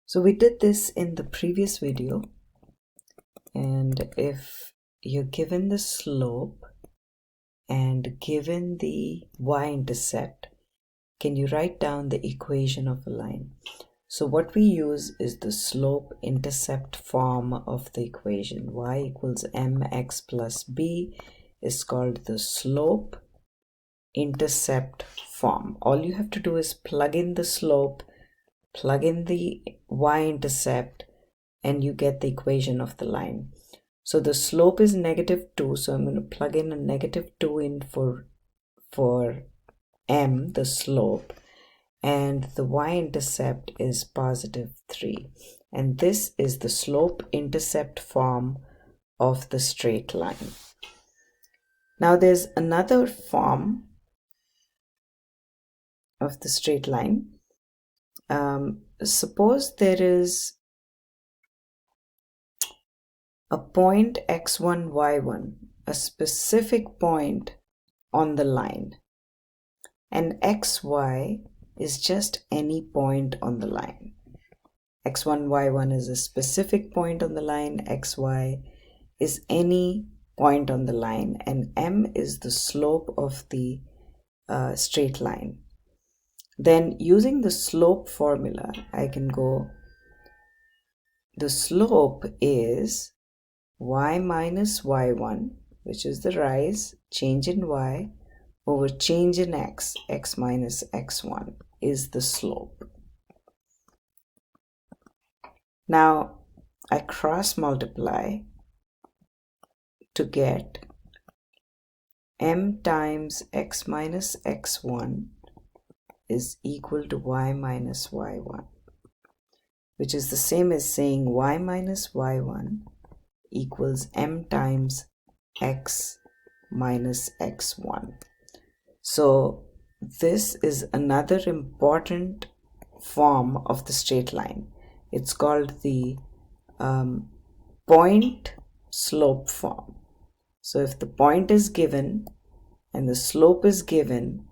So we did this in the previous video, and if you're given the slope and given the y-intercept, can you write down the equation of a line? So what we use is the slope-intercept form of the equation. Y equals mx plus b is called the slope-intercept form. All you have to do is plug in the slope, plug in the y-intercept, and you get the equation of the line. So the slope is -2, so I'm going to plug in a -2 in for m, the slope, and the y-intercept is +3. And this is the slope-intercept form of the straight line. Now there's another form of the straight line. Suppose there is a point x1, y1, a specific point on the line, and xy is just any point on the line. x1, y1 is a specific point on the line, xy is any point on the line, and m is the slope of the straight line. Then using the slope formula, I can go, the slope is y minus y1, which is the rise, change in y, over change in x, x minus x1 is the slope. Now I cross multiply to get m times x minus x1 is equal to y minus y1, which is the same as saying y minus y1 equals m times x minus x1. So this is another important form of the straight line. It's called the point slope form. So if the point is given and the slope is given,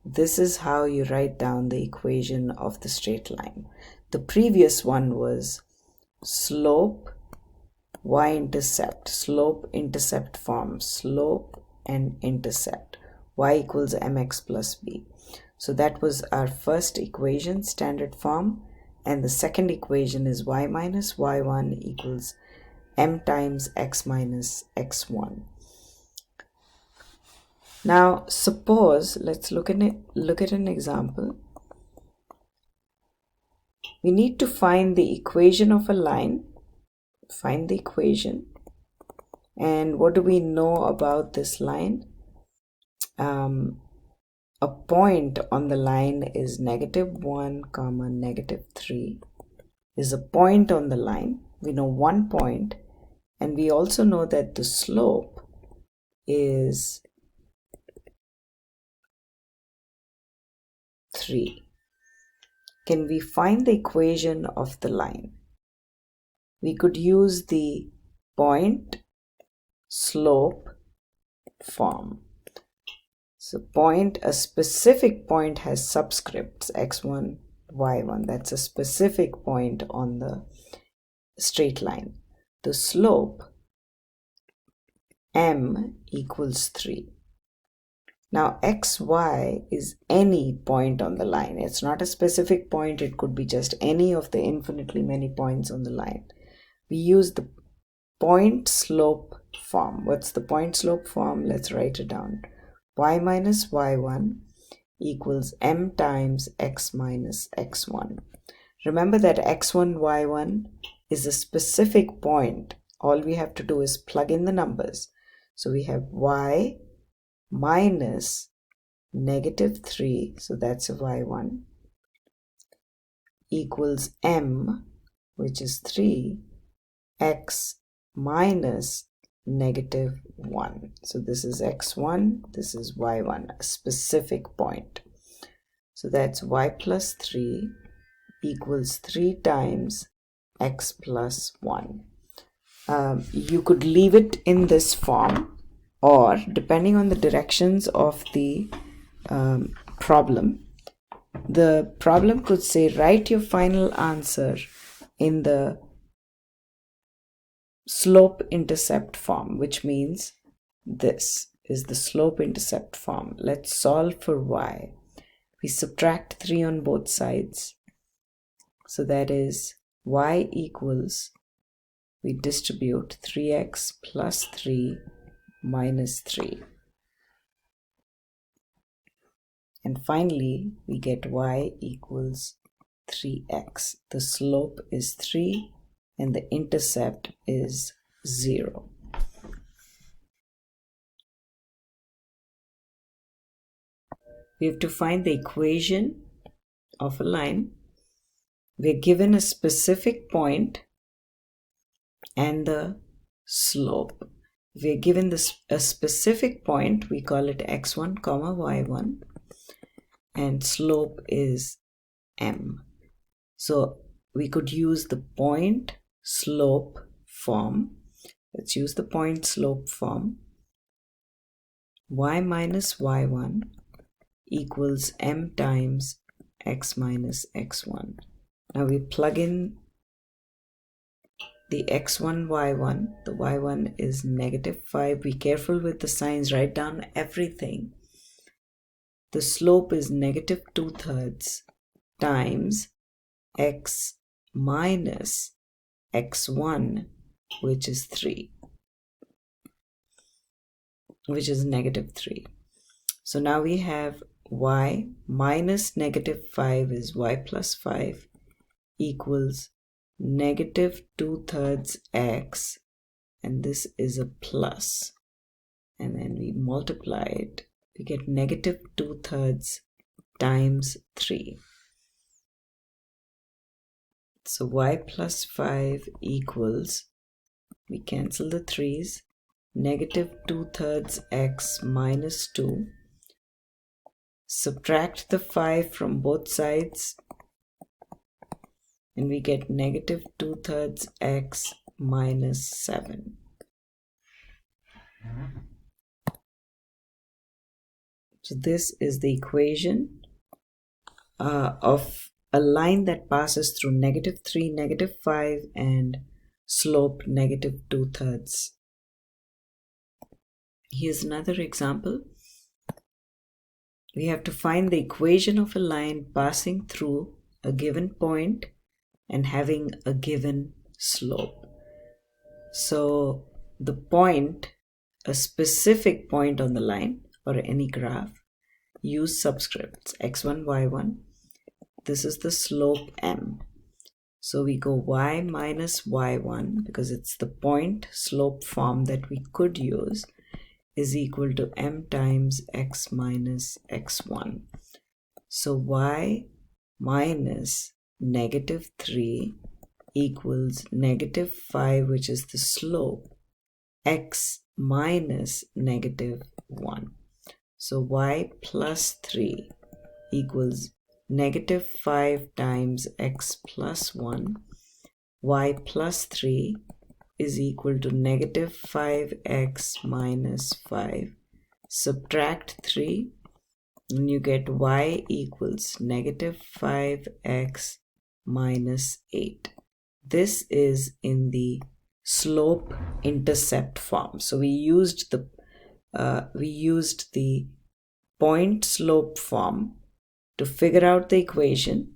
this is how you write down the equation of the straight line. The previous one was slope y-intercept, slope-intercept form, slope and intercept, y equals mx plus b. So that was our first equation, standard form, and the second equation is y minus y1 equals m times x minus x1. Now suppose, let's look at an example. We need to find the equation of a line. Find the equation. And what do we know about this line? A point on the line is -1, -3 is a point on the line. We know one point, and we also know that the slope is 3. Can we find the equation of the line? We could use the point slope form. So point, a specific point has subscripts x1, y1. That's a specific point on the straight line. The slope m equals 3. Now xy is any point on the line. It's not a specific point. It could be just any of the infinitely many points on the line. We use the point slope form. What's the point slope form? Let's write it down. Y minus y1 equals m times x minus x1. Remember that x1, y1 is a specific point. All we have to do is plug in the numbers. So we have y minus -3, so that's a y1, equals m, which is 3, x minus -1. So this is x1, this is y1, a specific point. So that's y plus 3 equals 3 times x plus 1. You could leave it in this form, or depending on the directions of the problem, the problem could say write your final answer in the slope-intercept form, which means this is the slope-intercept form. Let's solve for y. We subtract 3 on both sides. So that is y equals, we distribute 3x plus 3 minus 3. And finally, we get y equals 3x. The slope is 3 and the intercept is 0. We have to find the equation of a line. We're given a specific point and the slope. We're given a specific point, we call it x1 comma y1, and slope is m. So we could use the point slope form. Let's use the point slope form. Y minus y1 equals m times x minus x1. Now we plug in the x1, y1. The y1 is negative 5. Be careful with the signs. Write down everything. The slope is negative 2/3 times x minus x1, which is 3, which is negative 3. So now we have y minus negative 5 is y plus 5 equals negative 2/3 x, and this is a plus, and then we multiply it. We get negative 2/3 times 3. So y plus 5 equals, we cancel the 3's, negative 2/3 x minus 2. Subtract the 5 from both sides, and we get negative 2/3 x minus 7. So this is the equation of a line that passes through negative 3, negative 5, and slope negative 2/3. Here's another example. We have to find the equation of a line passing through a given point and having a given slope. So the point, a specific point on the line or any graph, use subscripts x1, y1. This is the slope m. So we go y minus y1, because it's the point slope form that we could use, is equal to m times x minus x1. So y minus negative 3 equals negative 5, which is the slope, x minus negative 1. So y plus 3 equals negative 5 times x plus 1. Y plus 3 is equal to negative 5x minus 5. Subtract 3, and you get y equals negative 5x minus 8. This is in the slope-intercept form. So we used the point slope form to figure out the equation,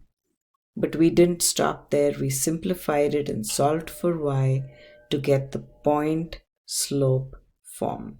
but we didn't stop there. We simplified it and solved for y to get the point slope form.